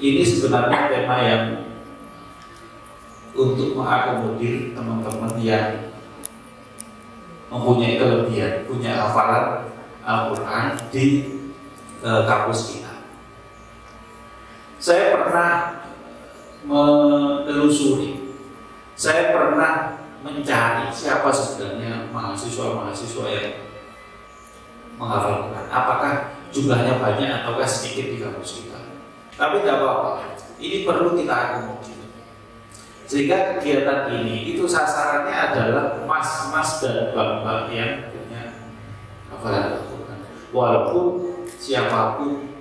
Ini sebenarnya tema yang untuk mengakomodir teman-teman yang mempunyai kelebihan, punya hafalan Al-Quran di kampus kita. Saya pernah menelusuri, saya pernah mencari siapa sebenarnya mahasiswa-mahasiswa yang menghafal Quran. Apakah jumlahnya banyak ataukah sedikit di kampus kita? Tapi tidak apa-apa, ini perlu kita akomodir. Sehingga kegiatan ini itu sasarannya adalah mas-mas dan mbak-mbak yang punya hafalan Al-Quran. Walaupun siapapun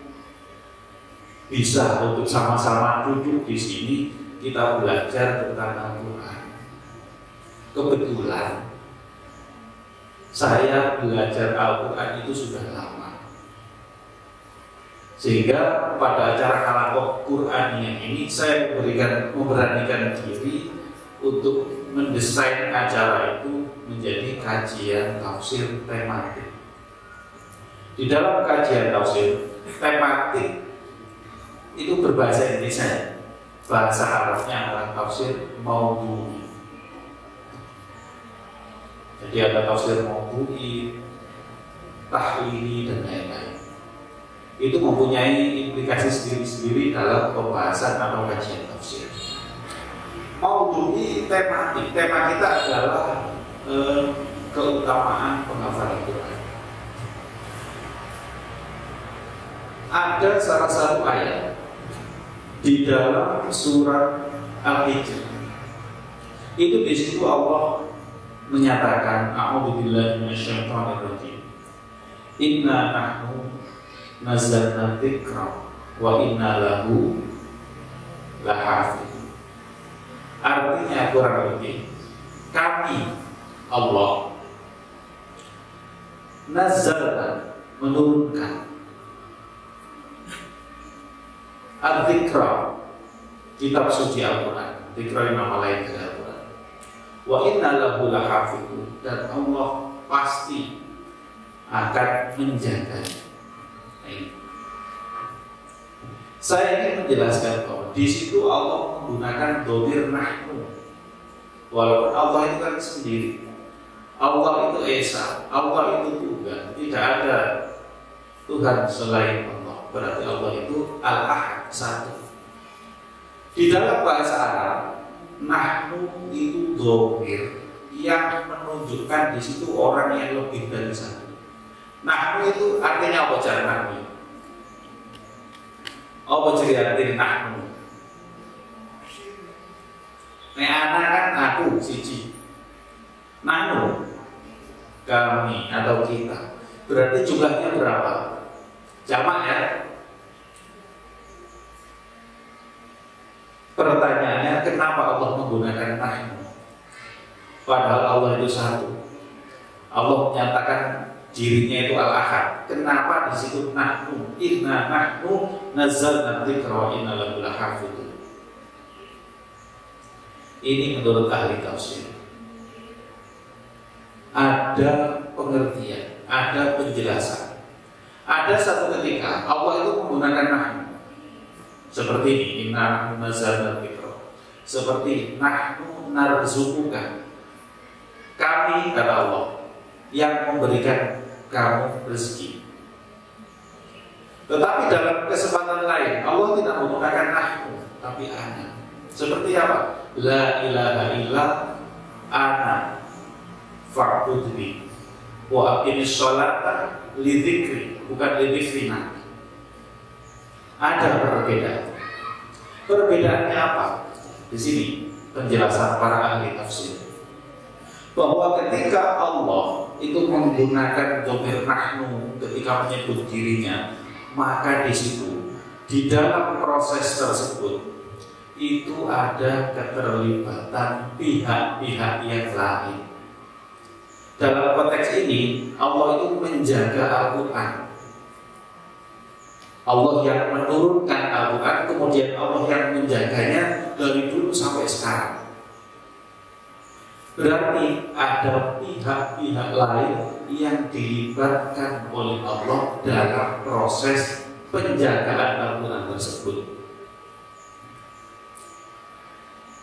bisa untuk sama-sama duduk di sini kita belajar tentang Al-Quran. Kebetulan saya belajar Al-Quran itu sudah lama, sehingga pada acara halaqah Qur'aniyah ini saya memberanikan diri untuk mendesain acara itu menjadi kajian tafsir tematik. Di dalam kajian tafsir tematik itu berbahasa Indonesia, bahasa Arabnya adalah tafsir maudhu'i. Jadi ada tafsir maudhu'i, tahlili dan lain-lain. Itu mempunyai implikasi sendiri-sendiri dalam pembahasan atau kajian tafsir. Maudhu'i tematik. Tema kita adalah keutamaan penghafalan Quran. Ada salah satu ayat di dalam surat Al-Hijr. Itu di situ Allah menyatakan, a'udzubillahi minasyaitonir rajim. Inna nahnu nazzalna dzikra wa inna lahu lahafidz. Artinya kurang lebih, kami Allah nazzalna, menurunkan Al-Dzikra, kitab suci Al-Quran. Dzikra nama lain dari Al-Quran. Wa inna lahu lahafidz, dan Allah pasti akan menjaganya. Saya ingin menjelaskan bahwa di situ Allah menggunakan dhamir nahnu. Walaupun Allah itu kan sendiri, Allah itu Esa, Allah itu Tuhan, tidak ada Tuhan selain Allah. Berarti Allah itu Al-Ahad, satu. Di dalam bahasa Arab, nahnu itu dhamir yang menunjukkan di situ orang yang lebih dari satu. Nahnu itu artinya apa cara nahnu? Apa ciri arti nahnu? Anak kan aku siji. Nahnu kami atau kita. Berarti jumlahnya berapa? Jamak ya. Pertanyaannya, kenapa Allah menggunakan nahnu? Padahal Allah itu satu. Allah menyatakan dirinya itu Al-Ahad. Kenapa di situ nahnu? Inna nahnu nazzalna dzikra wa inna lahu lahafidz. Ini menurut ahli tafsir. Ada pengertian, ada penjelasan. Ada satu ketika Allah itu menggunakan nahnu. Seperti ini, inna nahnu nazzalna dzikra. Seperti nahnu narzuquka. Kami, kata Allah, yang memberikan kamu rezeki. Tetapi dalam kesempatan lain Allah tidak menggunakan nahnu, tapi ana. Seperti apa? La ilaha illa ana fa'budni wa aqimis sholata li dzikri, bukan li dzikrina. Ada perbedaan. Perbedaannya apa? Di sini penjelasan para ahli tafsir, bahwa ketika Allah itu menggunakan dhamir nahnu ketika menyebut dirinya, maka di situ di dalam proses tersebut itu ada keterlibatan pihak-pihak yang lain. Dalam konteks ini Allah itu menjaga Al-Quran. Allah yang menurunkan Al-Quran, kemudian Allah yang menjaganya dari dulu sampai sekarang. Berarti ada pihak-pihak lain yang dilibatkan oleh Allah dalam proses penjagaan Al-Quran tersebut.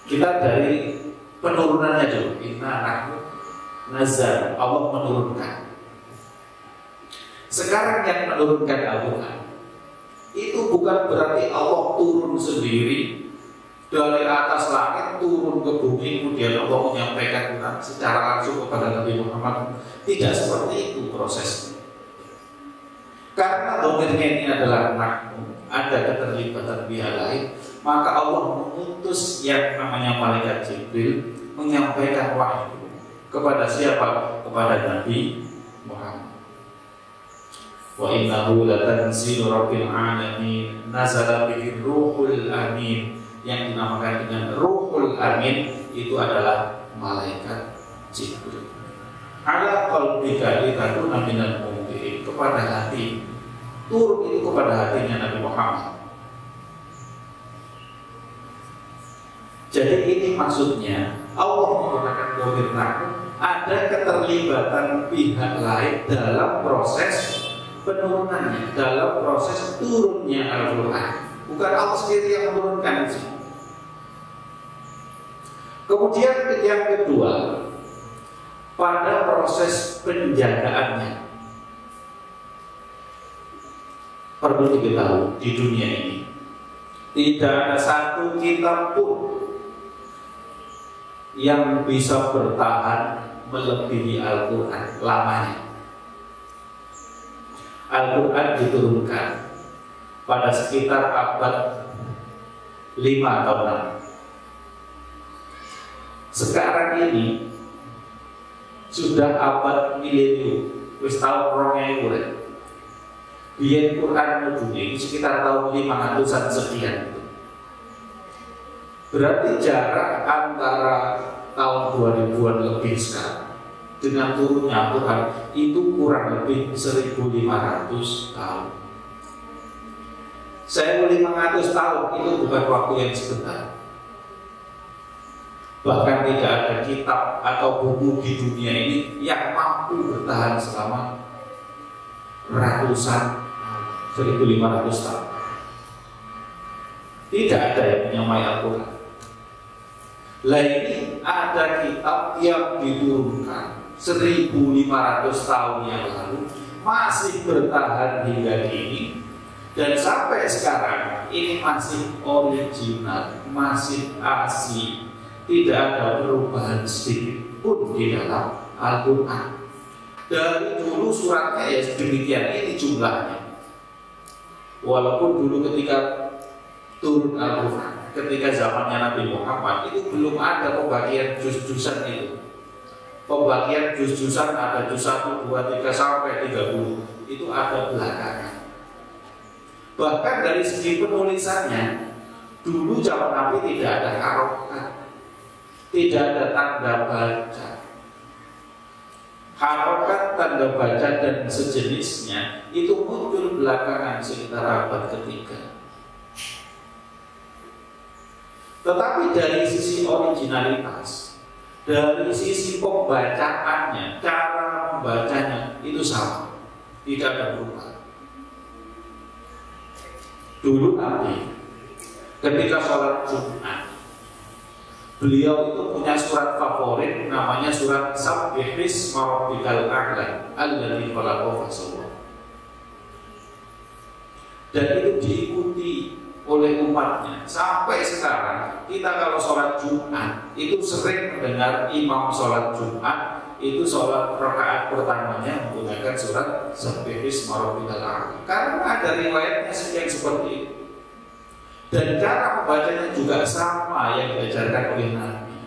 Kita dari penurunannya dulu. Inna nahnu nazzal, Allah menurunkan. Sekarang yang menurunkan Al-Quran itu bukan berarti Allah turun sendiri dari atas langit turun ke bumi, kemudian Allah menyampaikan Quran secara langsung kepada Nabi Muhammad. Tidak seperti itu prosesnya. Karena domirnya ini adalah nahnu, ada keterlibatan pihak lain, maka Allah mengutus yang namanya malaikat Jibril menyampaikan wahyu kepada siapa? Kepada Nabi Muhammad. Wa innahu latanzilu rabbil alamin nazala bihi ruhul amin. Yang dinamakan dengan ruhul amin itu adalah malaikat Jibril. Ala qalbika litakuna minal munzirin, kepada hati, turun itu kepada hatinya Nabi Muhammad. Jadi ini maksudnya Allah menggunakan dhamir nahnu, ada keterlibatan pihak lain dalam proses penurunannya, dalam proses turunnya Al-Quran. Bukan Allah sendiri yang menurunkan sih. Kemudian yang kedua, pada proses penjagaannya, perlu diketahui di dunia ini tidak ada satu kitab pun yang bisa bertahan melebihi Al-Quran lamanya. Al-Quran diturunkan pada sekitar abad 5 atau 6. Sekarang ini sudah abad milenium, wis tahun 2000. Biyen Quran mudune itu sekitar tahun 500-an sekian itu. Berarti jarak antara tahun 2000-an lebih sekarang dengan turunnya Quran itu kurang lebih 1500 tahun. 1500 tahun itu bukan waktu yang sebentar. Bahkan tidak ada kitab atau buku di dunia ini yang mampu bertahan selama ratusan 1500 tahun. Tidak ada yang menyamai Al-Quran. Lah ini ada kitab yang diturunkan 1500 tahun yang lalu masih bertahan hingga kini, dan sampai sekarang ini masih original, masih asli. Tidak ada perubahan sedikit pun di dalam Al-Quran. Dari dulu suratnya ya sedemikian ini jumlahnya. Walaupun dulu ketika turun Al-Quran, ketika zamannya Nabi Muhammad itu belum ada pembagian juz-juzan itu. Pembagian juz-juzan ada juz 1, 2, 3 sampai 30. Itu ada belakangan. Bahkan dari segi penulisannya, dulu zaman Nabi tidak ada harokat, tidak ada tanda baca. Harokat, tanda baca dan sejenisnya itu muncul belakangan sekitar abad ketiga. Tetapi dari sisi originalitas, dari sisi pembacaannya, cara membacanya itu sama, tidak ada perubahan. Dulu Nabi ketika sholat Jumat, beliau itu punya surat favorit namanya surat Sabbihis Rabbikal A'la alladzi khalaqa fasawwa. Dan itu diikuti oleh umatnya sampai sekarang. Kita kalau sholat Jumat itu sering mendengar imam sholat Jumat itu sholat rakaat pertamanya menggunakan surat Sabbihis Rabbikal A'la, karena ada riwayatnya yang seperti itu. Dan cara membacanya juga sama yang diajarkan oleh Nabi.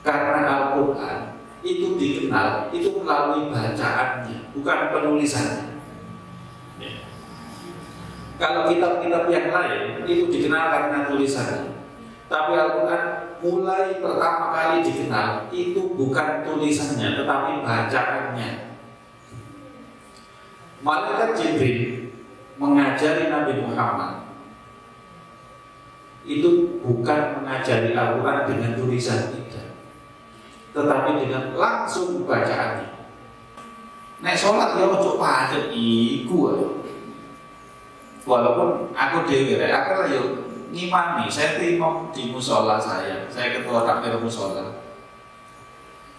Karena Al-Quran itu dikenal itu melalui bacaannya, bukan penulisannya. Kalau kitab-kitab yang lain itu dikenal karena tulisannya. Tapi Al-Quran mulai pertama kali dikenal itu bukan tulisannya, tetapi bacaannya. Malaikat Jibril mengajari Nabi Muhammad itu bukan mengajari Al-Quran dengan tulisan tidak, tetapi dengan langsung bacaannya. Nek sholat ya ojo padet iku. Walaupun aku dewe aku lah yo ngimami, saya itu imam di musola saya ketua takmir musola.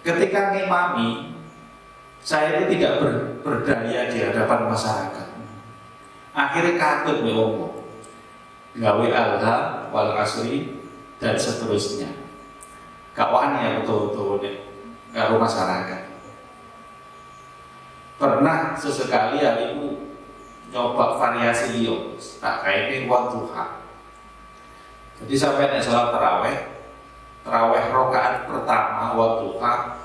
Ketika ngimami, saya itu tidak berdaya di hadapan masyarakat. Akhirnya katut ngomong, gawe alha wal asri dan seterusnya. Kawan ya betul-betul karo masyarakat. Pernah sesekali aku nyoba variasi liyo, tak kayak wadduha. Jadi sampai nek salat terawih rakaat pertama wadduha,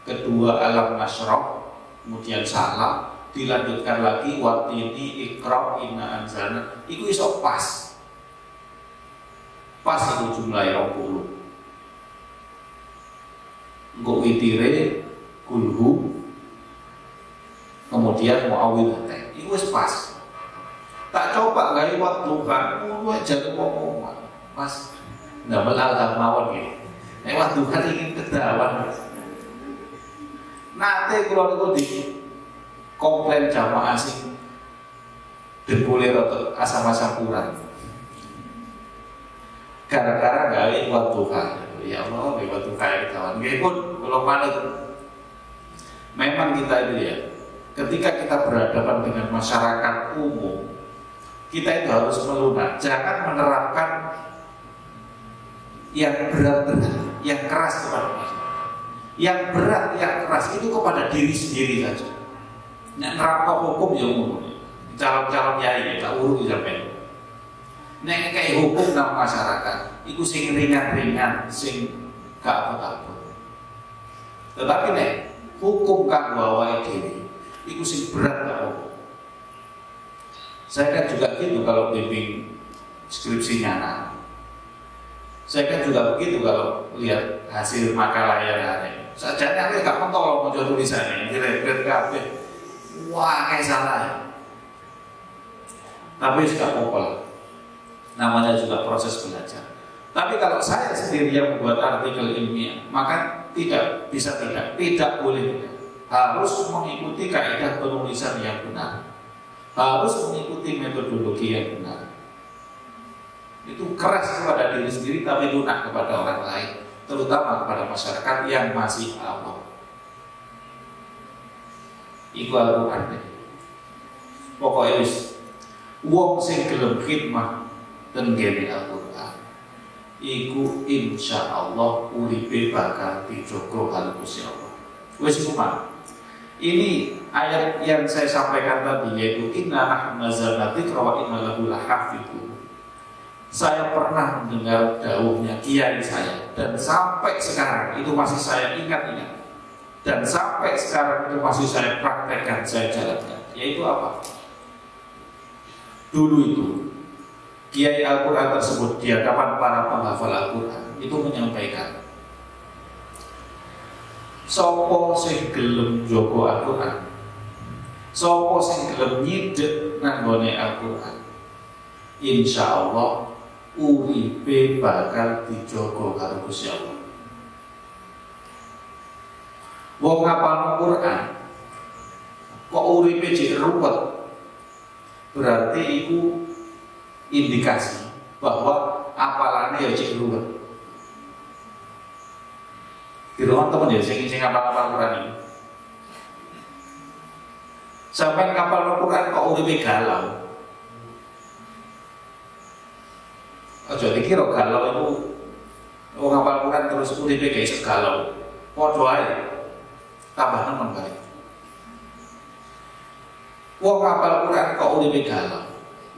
kedua alam nasroh, kemudian salam, dilanjutkan lagi watini ikra inna anzalna. Iku iso pas itu jumlahnya 20. Engko witire kulhu, kemudian muawwidhatain. Iku wis pas. Tak coba gawe wadduha, ngono aja ngomong. Mas, ndamel alham mawon iki. Nek wadduha ingin kedawan. Nate kula niku di komplain jamaah sing dengkule rada asam-asam kurang. Gara-gara gawe wadduha. Ya Allah, gawe wadduha ya kawan. Nggih pun kula manut. Memang kita itu ya, ketika kita berhadapan dengan masyarakat umum, kita itu harus melunak. Jangan menerapkan yang berat-berat, yang keras kepada masyarakat. Yang berat, yang keras itu kepada diri sendiri saja. Nek nerapkan hukum ya umum. Calon-calon yai tak urut sampai. Nek kayak hukum nang masyarakat, itu sing ringan-ringan, sing gak apa-apa. Tetapi nek hukum kan bawa diri, itu sing berat gak apa. Saya kan juga gitu kalau bimbing skripsinya anak. Saya kan juga begitu kalau lihat hasil makalah yang ada. Sajane aku gak mentol mau tulisannya, direpet kabeh. Wah, kayak salah. Tapi sudah apa-apa. Namanya juga proses belajar. Tapi kalau saya sendiri yang membuat artikel ilmiah, maka tidak boleh tidak. Harus mengikuti kaidah penulisan yang benar. Harus mengikuti metodologi yang benar. Itu keras kepada diri sendiri, tapi lunak kepada orang lain, terutama kepada masyarakat yang masih awam. Iku Al-Qur'an. Pokoknya wis wong sing gelem khidmah ten gene Al-Qur'an iku insyaallah uripe bakal dijogo karo Gusti Allah. Wis kuman. Ini ayat yang saya sampaikan tadi yaitu inna nahnu nazzalna dzikra wa inna lahu lahafidun. Saya pernah mendengar dawuhnya kiai saya dan sampai sekarang itu masih saya ingat-ingat. Dan sampai sekarang itu masih saya praktekkan, saya jalankan. Yaitu apa? Dulu itu Kiai Al-Quran tersebut di hadapan para penghafal Al-Quran itu menyampaikan, sopo sing gelem jogo Al-Quran, sopo sing gelem nyidek nanggone Al-Quran, insya Allah uripe bakal dijogo karo Gusti Allah. Wong ngapalno Quran kok uripe jek ruwet, berarti itu indikasi bahwa apalannya ya cek ruwet. Di ruang teman ya, sing ngapal Quran ini. Sampai ngapal Quran kok uripe galau. Aja dikira galau itu wong ngapal Quran terus uripe kayak segalau. Padha ae. Tambah nemen bae. Wong ngapal Quran kok uripe galau.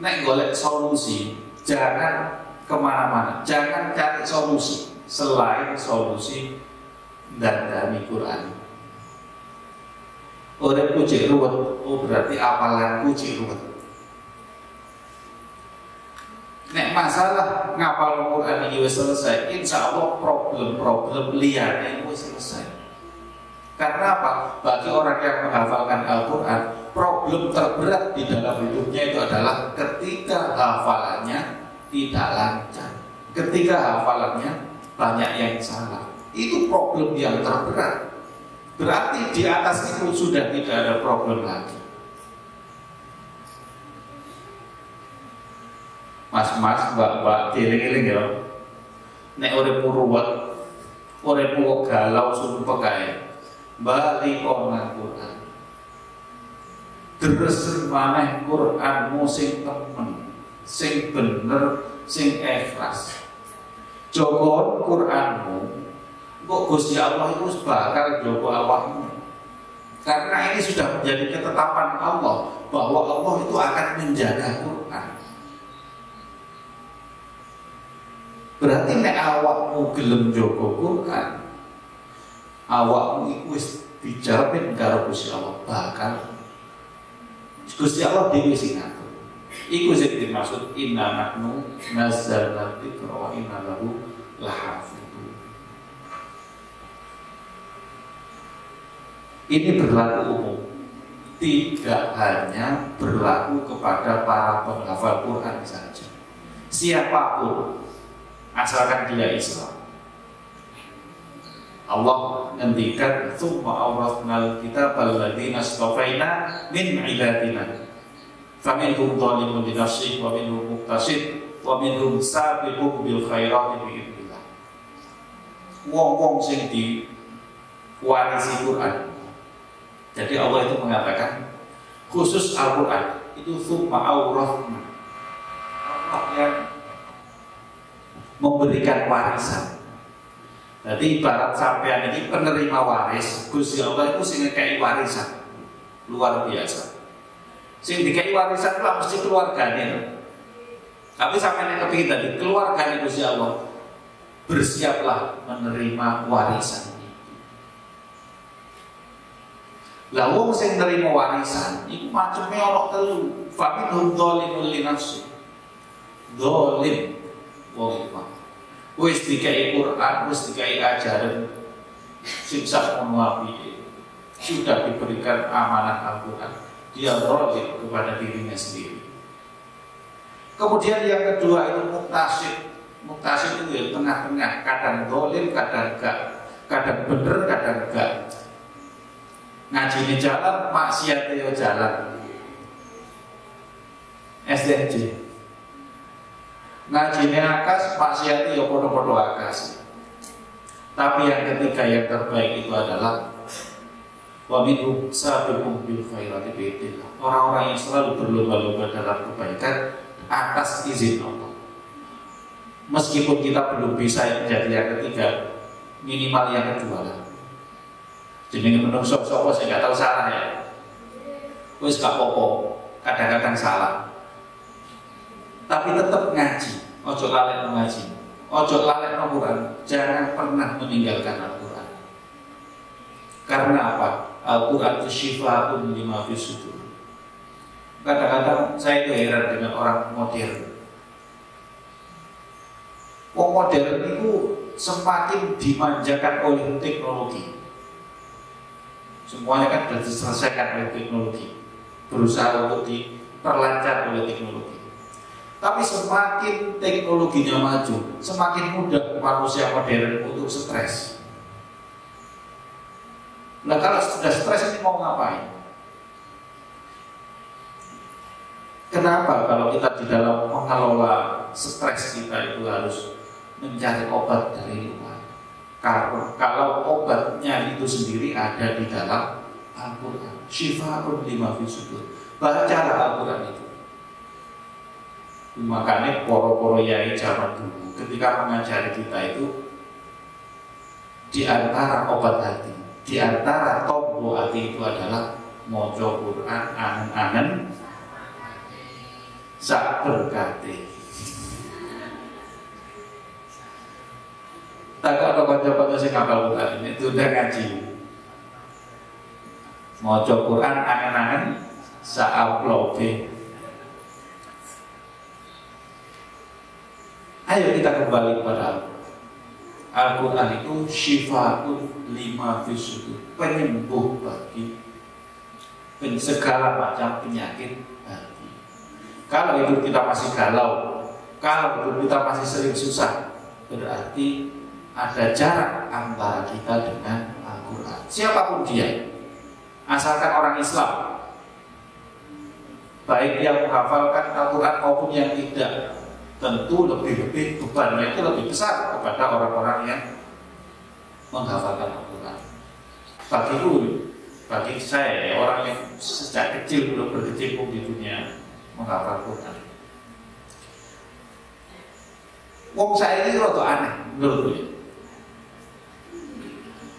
Nek golek solusi, jangan kemana-mana, jangan cari solusi selain solusi dari Quran. Orang puji ruwet, oh berarti apalan puji ruwet. Nek masalah ngapal Quran ini selesai, insya Allah problem-problem liarnya ini selesai. Karena apa? Bagi orang yang menghafalkan Al-Quran, problem terberat di dalam hidupnya itu adalah ketika hafalannya tidak lancar, ketika hafalannya banyak yang salah. Itu problem yang terberat. Berarti di atas itu sudah tidak ada problem lagi. Mas-mas, mbak-mbak, dieling-eling ya. Nek uripmu ruwet, uripmu kok galau sumpah kae. Bali nang Quran. Deres maneh Quranmu sing temen, sing bener, sing ikhlas. Jogo Quranmu, kok Gusti Allah itu bakal jogo awakmu. Karena ini sudah menjadi ketetapan Allah bahwa Allah itu akan menjaga Quran. Berarti nek awakmu gelem jogo Quran, awakmu iku wis dijamin karo Gusti Allah bakal Gusti Allah dhewe sing ngatur. Iku sing dimaksud inna nahnu nazzalna dzikra wa inna lahu lahafidun. Ini berlaku umum, tidak hanya berlaku kepada para penghafal Quran saja. Siapapun asalkan dia Islam. Allah ngendikan tsumma awrathnal kitabal ladzina astafaina min ibadina faminhum dhalimun li nafsihi wa minhum muqtasid wa minhum sabiqun bil khairati bi idznillah. Wong-wong sing diwarisi Quran. Jadi Allah itu mengatakan khusus Al-Quran itu tsumma awrathna, Allah yang memberikan warisan. Jadi ibarat sampean ini penerima waris, Gusti Allah itu sing ngekei warisan luar biasa. Sing dikei warisan itu mesti keluargane. Tapi sampean yang kepikir tadi keluargane Gusti Allah, bersiaplah menerima warisan. Lah wong sing nerima warisan iku maceme ana telu. Fa minhum dzalimun li nafsi. Dzalim wong iku wis dikai Quran, wis dikai ajaran siksa menguapi, sudah diberikan amanah Al-Quran, dia zalim kepada dirinya sendiri. Kemudian yang kedua itu muktasid. Muktasid itu yang tengah-tengah, kadang zalim, kadang enggak, kadang bener, kadang enggak. Ngaji di jalan, maksiat di jalan. SDNJ. Ngaji akas, maksiat ya podo-podo akas. Tapi yang ketiga yang terbaik itu adalah wa minhum sabiqun bil khairati bi idznillah. Orang-orang yang selalu berlomba-lomba dalam kebaikan atas izin Allah. Meskipun kita belum bisa menjadi yang ketiga, minimal yang kedua lah. Jenenge menungso sapa sing gak tahu salah ya. Wis gak apa-apa, kadang-kadang salah. Tapi tetap ngaji, ojo lalek ngaji, ojo lalek Al-Quran, jangan pernah meninggalkan Al-Quran. Karena apa? Al-Quran itu syifaun lima fis sudur. Kadang-kadang saya itu heran dengan orang modern. Wong modern itu semakin dimanjakan oleh teknologi. Semuanya kan sudah diselesaikan oleh teknologi, berusaha untuk diperlancar oleh teknologi. Tapi semakin teknologinya maju, semakin mudah manusia modern untuk stres. Nah kalau sudah stres ini mau ngapain? Kenapa kalau kita di dalam mengelola stres kita itu harus mencari obat dari luar? Karena kalau obatnya itu sendiri ada di dalam Al-Quran. Syifaun lima fis sudur. Bacalah Al-Quran itu. Makanya poro-poro yai zaman dulu ketika mengajari kita itu di antara obat hati, di antara tombo hati itu adalah mojo Quran angen-angen sak berkati. Tak ada baca-baca sing hafal Quran ini itu udah ngaji. Mojo Quran angen-angen sak upload. Ayo kita kembali kepada Al-Quran. Al-Quran itu syifaun lima fis sudur, penyembuh bagi segala macam penyakit hati. Kalau hidup kita masih galau, kalau hidup kita masih sering susah, berarti ada jarak antara kita dengan Al-Quran. Siapapun dia, asalkan orang Islam, baik yang menghafalkan Al-Quran maupun yang tidak, tentu lebih-lebih bebannya itu lebih besar kepada orang-orang yang menghafalkan Al-Quran. Bagi saya, orang yang sejak kecil belum berkecimpung di dunia menghafal Quran, wong saya ini rada aneh menurut gue.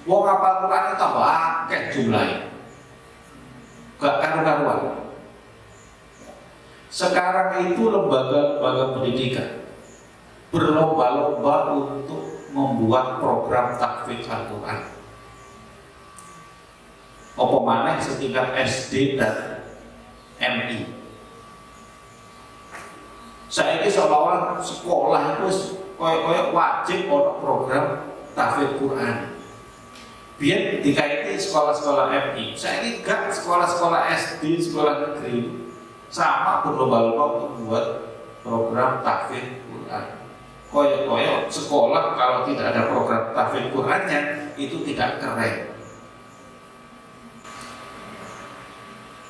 Wong hafal Quran itu tambah akeh jumlahnya, gak karu-karuan. Sekarang itu lembaga-lembaga pendidikan berlomba-lomba untuk membuat program tahfidz Al-Quran. Apa maneh setingkat SD dan MI. Saya ini seolah-olah sekolah itu koyok wajib ono program tahfidz Quran. Biar dikaiti sekolah-sekolah MI. Saya ini gak sekolah-sekolah SD, sekolah negeri sama berlomba-lomba untuk membuat program tahfidz Quran. Koyok-koyok sekolah kalau tidak ada program tahfidz Qurannya itu tidak keren.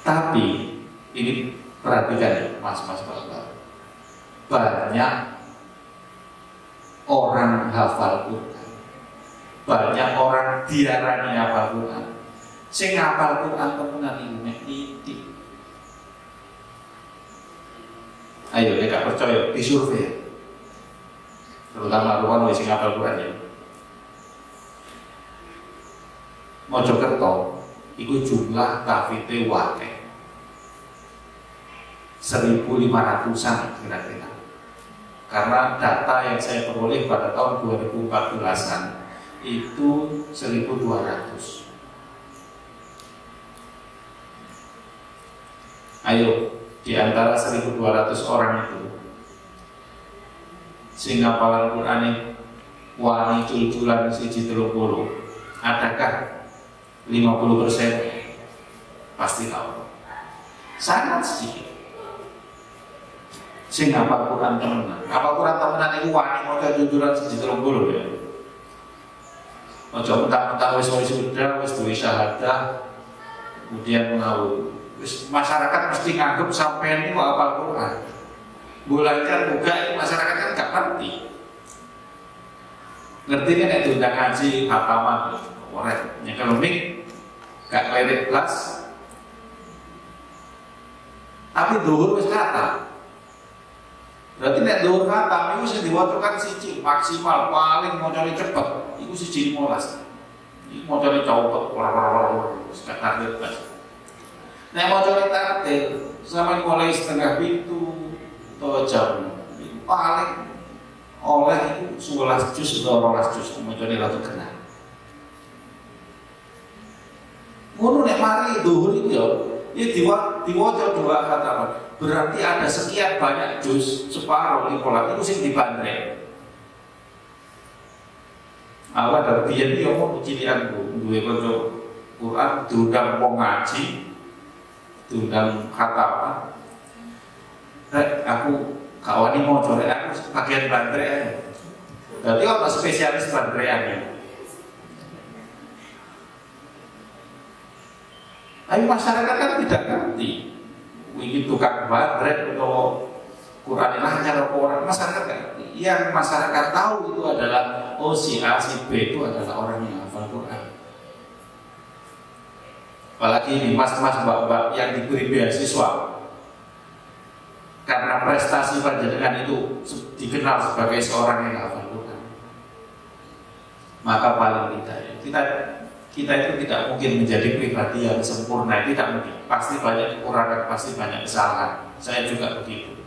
Tapi ini perhatikan ya, mas-mas bapak, banyak orang hafal Quran, banyak orang diarani hafal Quran. Sing hafal Quran temenan iki titik. Ayo, gak percaya, disurvei. Terutama ruang sing hafal Quran ya. Mojokerto, itu jumlah tahfidze wakeh 1.500-an kira-kira. Karena data yang saya peroleh pada tahun 2014-an itu 1.200. Ayo, di antara 1.200 orang itu sing hafalan Qur'ane wani cul-culan siji 30, adakah 50%? Pasti tahu. Sangat sedikit. Sing hafal Quran temenan. Hafal Quran temenan itu wani maca cul-culan siji 30 ya. Ojo mentang-mentang wis sudah wis duwe syahadah kemudian mengawu. Masyarakat mesti nganggep sampean itu hafal Quran. Bulajar buka itu masyarakat kan gak ngerti. Ngerti kan itu udah ngaji hataman orang yang kalau mik gak kelirik kelas. Tapi dhuwur wis kata. Berarti nek dhuwur kata itu sing diwacakan siji maksimal paling mocone cepet iku 1.15. Iki mocone cepet ora sekat target kelas. Nek mocone tartil sampai mulai setengah pintu atau jam paling oleh itu 11 juz atau 12 juz mocone rada kena. Ngono nek mari dhuwur iki ya diwaca dua kata. Berarti ada sekian banyak juz separuh likolat itu sing dibandrek. Awak dari biyen iki omong cilianku duwe kanca Quran diundang wong ngaji, diundang khatam. Aku kawani mau coret aku bagian bandrek aja. Berarti apa spesialis bandrekannya? Tapi masyarakat kan tidak ngerti. Ini tukang bandrek atau Quran lancar apa orang, masyarakat kan? Yang masyarakat tahu itu adalah si A, si B itu adalah orang yang hafal Quran. Apalagi ini mas-mas mbak-mbak yang diberi beasiswa karena prestasi panjenengan itu dikenal sebagai seorang yang hafal Quran. Maka paling tidak kita itu tidak mungkin menjadi pribadi yang sempurna, tidak mungkin. Pasti banyak kekurangan, pasti banyak kesalahan. Saya juga begitu.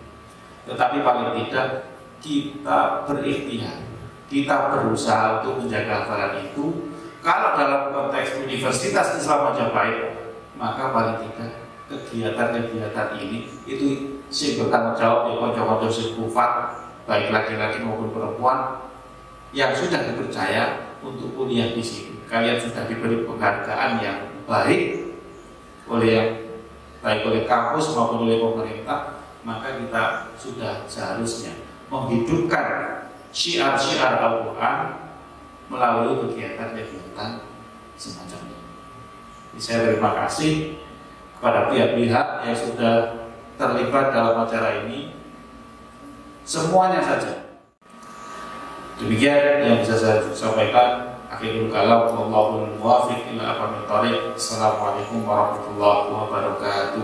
Tetapi paling tidak kita berikhtiar, kita berusaha untuk menjaga hafalan itu. Kalau dalam konteks Universitas Islam Majapahit, maka paling tidak kegiatan-kegiatan ini itu sih bertanggung jawab ya konco-konco sekufat, baik laki-laki maupun perempuan yang sudah dipercaya untuk kuliah di sini. Kalian sudah diberi penghargaan yang baik oleh kampus maupun oleh pemerintah, maka kita sudah seharusnya menghidupkan syiar-syiar Al-Quran melalui kegiatan-kegiatan semacam ini. Saya terima kasih kepada pihak-pihak yang sudah terlibat dalam acara ini. semuanya saja. Demikian yang bisa saya sampaikan. Akhirul kalam, wallahul muwaffiq ila aqwamit thoriq. Assalamualaikum warahmatullahi wabarakatuh.